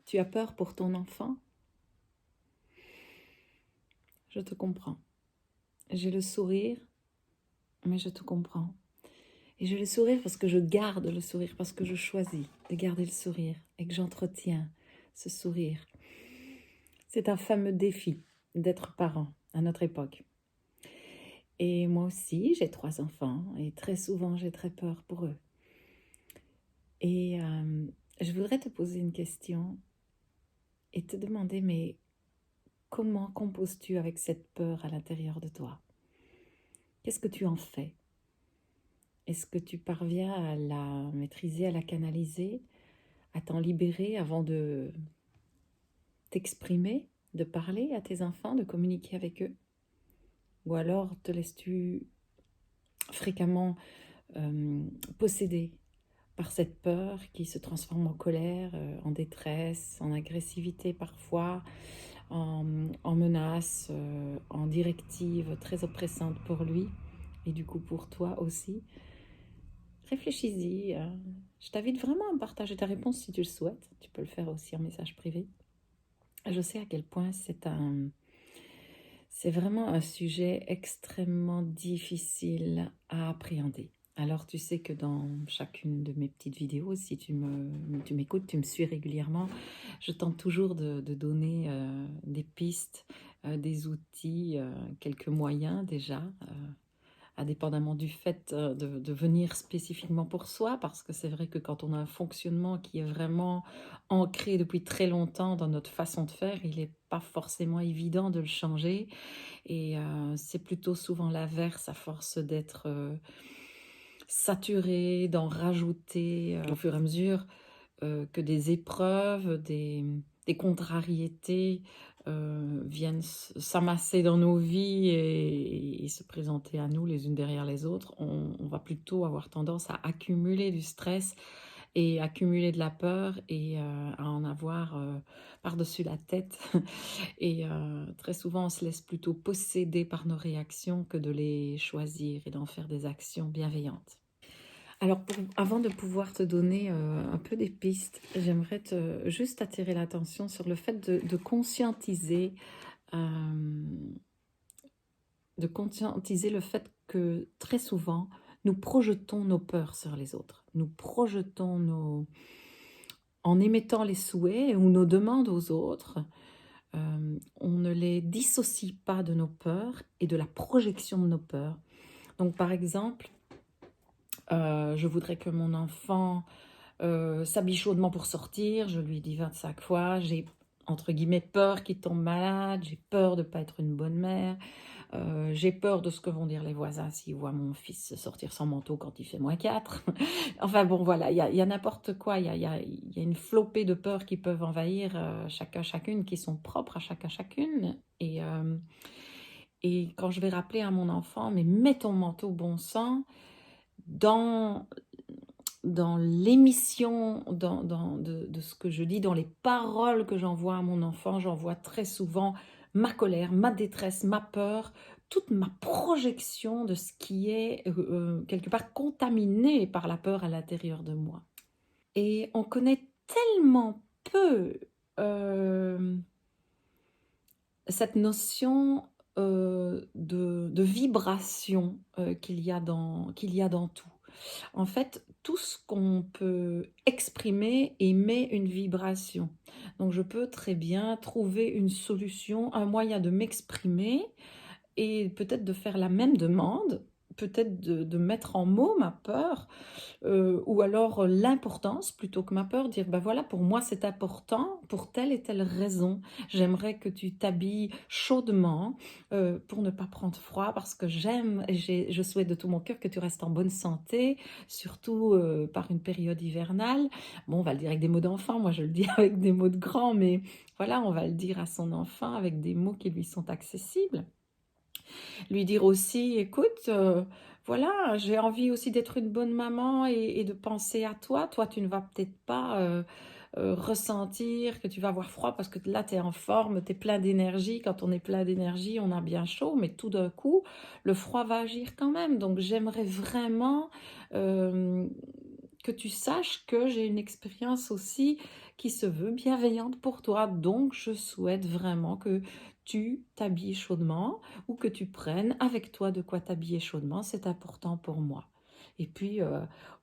Tu as peur pour ton enfant? Je te comprends. J'ai le sourire, mais je te comprends. Et j'ai le sourire parce que je garde le sourire, parce que je choisis de garder le sourire et que j'entretiens ce sourire. C'est un fameux défi d'être parent à notre époque. Et moi aussi, j'ai 3 enfants et très souvent, j'ai très peur pour eux. Et je voudrais te poser une question et te demander, mais comment composes-tu avec cette peur à l'intérieur de toi? Qu'est-ce que tu en fais? Est-ce que tu parviens à la maîtriser, à la canaliser, à t'en libérer avant de t'exprimer, de parler à tes enfants, de communiquer avec eux? Ou alors te laisses-tu fréquemment posséder par cette peur qui se transforme en colère, en détresse, en agressivité parfois, en menace, en directive très oppressante pour lui et du coup pour toi aussi? Réfléchis-y. Je t'invite vraiment à partager ta réponse si tu le souhaites. Tu peux le faire aussi en message privé. Je sais à quel point c'est vraiment un sujet extrêmement difficile à appréhender. Alors tu sais que dans chacune de mes petites vidéos, si tu m'écoutes, tu me suis régulièrement, je tente toujours de donner des pistes, des outils, quelques moyens déjà, indépendamment du fait de venir spécifiquement pour soi, parce que c'est vrai que quand on a un fonctionnement qui est vraiment ancré depuis très longtemps dans notre façon de faire, il n'est pas forcément évident de le changer. Et c'est plutôt souvent l'inverse, à force d'être saturé, d'en rajouter au fur et à mesure que des épreuves, des contrariétés viennent s'amasser dans nos vies et se présenter à nous les unes derrière les autres. On va plutôt avoir tendance à accumuler du stress et accumuler de la peur et à en avoir par-dessus la tête. Et très souvent, on se laisse plutôt posséder par nos réactions que de les choisir et d'en faire des actions bienveillantes. Alors, avant de pouvoir te donner un peu des pistes, j'aimerais juste attirer l'attention sur le fait de conscientiser le fait que très souvent, nous projetons nos peurs sur les autres. Nous projetons en émettant les souhaits ou nos demandes aux autres, on ne les dissocie pas de nos peurs et de la projection de nos peurs. Donc, par exemple, je voudrais que mon enfant s'habille chaudement pour sortir. Je lui dis 25 fois. J'ai, entre guillemets, peur qu'il tombe malade. J'ai peur de ne pas être une bonne mère. J'ai peur de ce que vont dire les voisins s'ils voient mon fils sortir sans manteau quand il fait -4. Enfin bon, voilà, il y a n'importe quoi. Il y a une flopée de peurs qui peuvent envahir chacun, chacune, qui sont propres à chacun, chacune. Et quand je vais rappeler à mon enfant, mais mets ton manteau, bon sang, dans l'émission de ce que je dis, dans les paroles que j'envoie à mon enfant, j'envoie très souvent ma colère, ma détresse, ma peur, toute ma projection de ce qui est quelque part contaminé par la peur à l'intérieur de moi. Et on connaît tellement peu cette notion de vibration qu'il y a dans tout. En fait, tout ce qu'on peut exprimer émet une vibration. Donc, je peux très bien trouver une solution, un moyen de m'exprimer et peut-être de faire la même demande, peut-être de mettre en mots ma peur, ou alors l'importance plutôt que ma peur, dire ben voilà, pour moi c'est important pour telle et telle raison. J'aimerais que tu t'habilles chaudement pour ne pas prendre froid parce que j'aime et je souhaite de tout mon cœur que tu restes en bonne santé, surtout par une période hivernale. Bon, on va le dire avec des mots d'enfant, moi je le dis avec des mots de grand, mais voilà, on va le dire à son enfant avec des mots qui lui sont accessibles. Lui dire aussi, écoute, voilà, j'ai envie aussi d'être une bonne maman et de penser à toi. Toi, tu ne vas peut-être pas ressentir que tu vas avoir froid parce que là, tu es en forme, tu es plein d'énergie. Quand on est plein d'énergie, on a bien chaud, mais tout d'un coup, le froid va agir quand même. Donc, j'aimerais vraiment que tu saches que j'ai une expérience aussi qui se veut bienveillante pour toi. Donc, je souhaite vraiment que tu t'habilles chaudement ou que tu prennes avec toi de quoi t'habiller chaudement. C'est important pour moi. Et puis,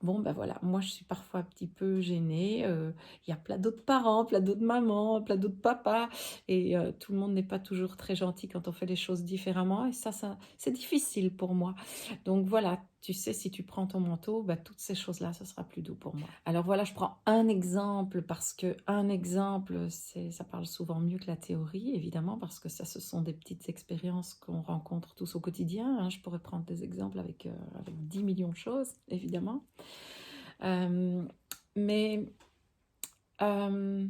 bon, ben voilà, moi je suis parfois un petit peu gênée. Il y a plein d'autres parents, plein d'autres mamans, plein d'autres papas. Et tout le monde n'est pas toujours très gentil quand on fait les choses différemment. Et ça c'est difficile pour moi. Donc voilà, tu sais, si tu prends ton manteau, bah, toutes ces choses-là, ce sera plus doux pour moi. Alors voilà, je prends un exemple parce que un exemple, ça parle souvent mieux que la théorie, évidemment, parce que ça, ce sont des petites expériences qu'on rencontre tous au quotidien, hein. Je pourrais prendre des exemples avec 10 millions de choses, évidemment. Mais ce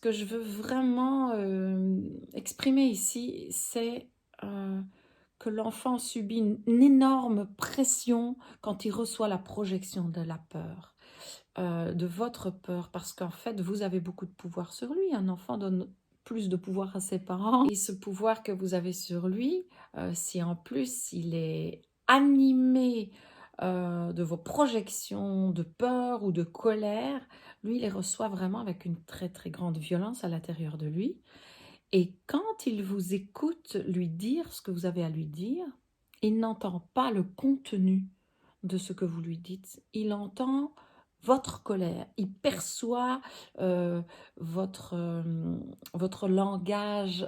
que je veux vraiment exprimer ici, c'est que l'enfant subit une énorme pression quand il reçoit la projection de la peur, de votre peur, parce qu'en fait, vous avez beaucoup de pouvoir sur lui. Un enfant donne plus de pouvoir à ses parents. Et ce pouvoir que vous avez sur lui, si en plus il est animé de vos projections de peur ou de colère, lui, il les reçoit vraiment avec une très très grande violence à l'intérieur de lui. Et quand il vous écoute lui dire ce que vous avez à lui dire, il n'entend pas le contenu de ce que vous lui dites. Il entend votre colère. Il perçoit votre langage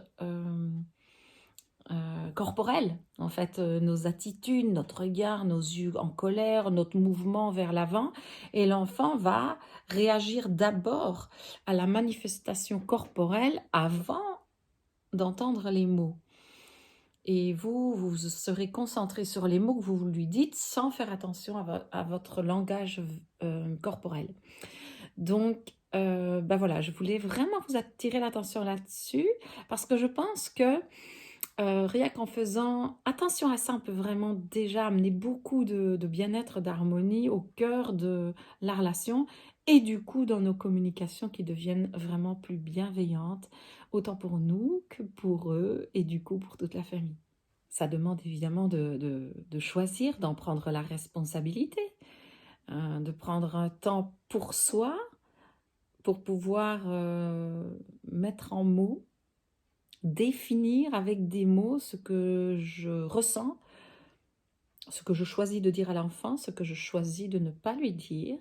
corporel, en fait, nos attitudes, notre regard, nos yeux en colère, notre mouvement vers l'avant. Et l'enfant va réagir d'abord à la manifestation corporelle avant d'entendre les mots. Et vous serez concentré sur les mots que vous lui dites sans faire attention à votre langage corporel. Donc, ben voilà, je voulais vraiment vous attirer l'attention là-dessus parce que je pense que rien qu'en faisant attention à ça, on peut vraiment déjà amener beaucoup de bien-être, d'harmonie au cœur de la relation et du coup dans nos communications qui deviennent vraiment plus bienveillantes, autant pour nous que pour eux et du coup pour toute la famille. Ça demande évidemment de choisir, d'en prendre la responsabilité, de prendre un temps pour soi, pour pouvoir mettre en mots, définir avec des mots ce que je ressens, ce que je choisis de dire à l'enfant, ce que je choisis de ne pas lui dire,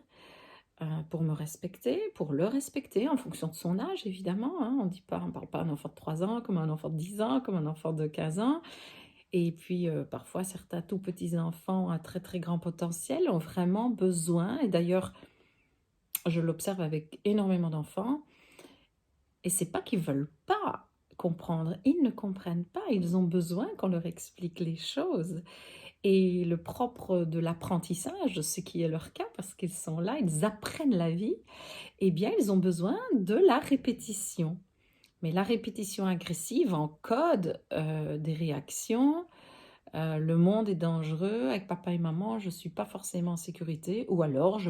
pour me respecter, pour le respecter en fonction de son âge, évidemment, hein. On ne parle pas d'un enfant de 3 ans comme un enfant de 10 ans, comme un enfant de 15 ans. Et puis, parfois, certains tout petits enfants à très, très grand potentiel ont vraiment besoin, et d'ailleurs, je l'observe avec énormément d'enfants, et c'est pas qu'ils veulent pas comprendre, ils ne comprennent pas, ils ont besoin qu'on leur explique les choses. Et le propre de l'apprentissage, ce qui est leur cas, parce qu'ils sont là, ils apprennent la vie, eh bien, ils ont besoin de la répétition. Mais la répétition agressive encode des réactions. Le monde est dangereux, avec papa et maman, je ne suis pas forcément en sécurité, ou alors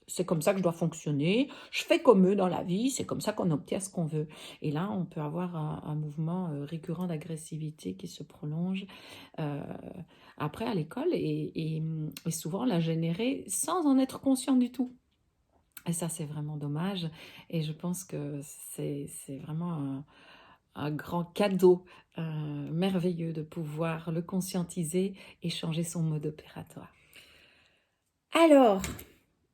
c'est comme ça que je dois fonctionner, je fais comme eux dans la vie, c'est comme ça qu'on obtient ce qu'on veut. Et là, on peut avoir un mouvement récurrent d'agressivité qui se prolonge euh, après à l'école et souvent la générer sans en être conscient du tout. Et ça, c'est vraiment dommage. Et je pense que c'est vraiment un grand cadeau merveilleux de pouvoir le conscientiser et changer son mode opératoire. Alors,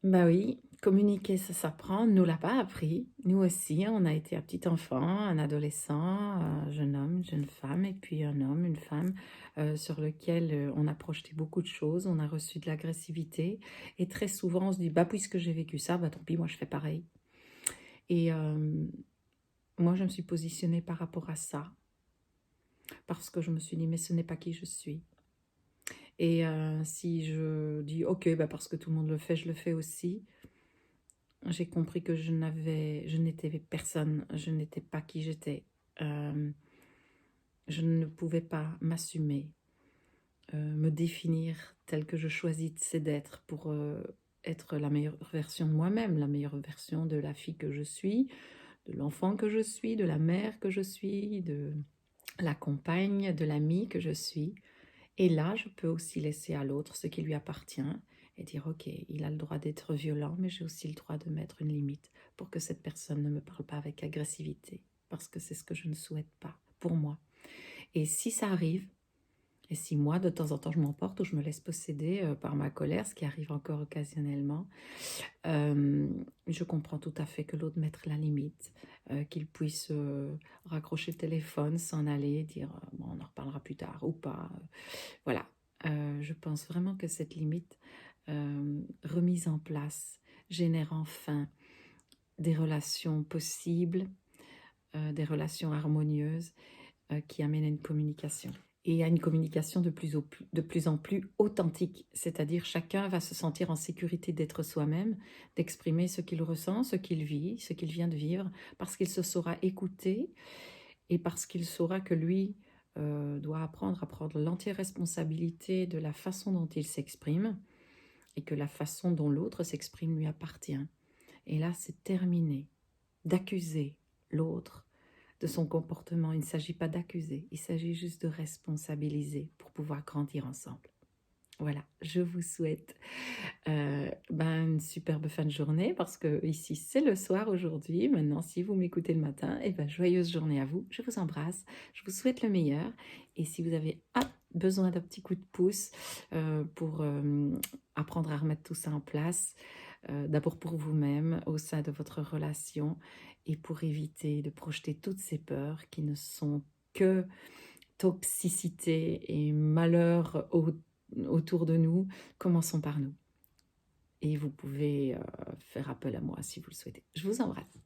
bah oui, communiquer, ça s'apprend. Nous l'a pas appris. Nous aussi, on a été un petit enfant, un adolescent, un jeune homme, une jeune femme, et puis un homme, une femme, sur lequel on a projeté beaucoup de choses. On a reçu de l'agressivité. Et très souvent, on se dit, bah puisque j'ai vécu ça, bah tant pis, moi je fais pareil. Et moi, je me suis positionnée par rapport à ça. Parce que je me suis dit, mais ce n'est pas qui je suis. Et si je dis, ok, bah parce que tout le monde le fait, je le fais aussi, j'ai compris que je n'étais personne, je n'étais pas qui j'étais. Je ne pouvais pas m'assumer, me définir tel que je choisissais d'être pour être la meilleure version de moi-même, la meilleure version de la fille que je suis, de l'enfant que je suis, de la mère que je suis, de la compagne, de l'amie que je suis. Et là, je peux aussi laisser à l'autre ce qui lui appartient et dire ok, il a le droit d'être violent, mais j'ai aussi le droit de mettre une limite pour que cette personne ne me parle pas avec agressivité, parce que c'est ce que je ne souhaite pas pour moi. Et si ça arrive, et si moi, de temps en temps, je m'emporte ou je me laisse posséder par ma colère, ce qui arrive encore occasionnellement, je comprends tout à fait que l'autre mette la limite, qu'il puisse raccrocher le téléphone, s'en aller, dire bon, on en reparlera plus tard ou pas. Voilà, je pense vraiment que cette limite remise en place génère enfin des relations possibles, des relations harmonieuses qui amènent à une communication. Et à une communication de plus en plus authentique, c'est-à-dire chacun va se sentir en sécurité d'être soi-même, d'exprimer ce qu'il ressent, ce qu'il vit, ce qu'il vient de vivre, parce qu'il se saura écouter et parce qu'il saura que lui doit apprendre à prendre l'entière responsabilité de la façon dont il s'exprime et que la façon dont l'autre s'exprime lui appartient. Et là, c'est terminé d'accuser l'autre de son comportement. Il ne s'agit pas d'accuser, il s'agit juste de responsabiliser pour pouvoir grandir ensemble. Voilà, je vous souhaite une superbe fin de journée parce que ici c'est le soir aujourd'hui. Maintenant, si vous m'écoutez le matin, joyeuse journée à vous. Je vous embrasse, je vous souhaite le meilleur. Et si vous avez besoin d'un petit coup de pouce pour apprendre à remettre tout ça en place, d'abord pour vous-même, au sein de votre relation, et pour éviter de projeter toutes ces peurs qui ne sont que toxicité et malheur autour de nous, commençons par nous. Et vous pouvez faire appel à moi si vous le souhaitez. Je vous embrasse.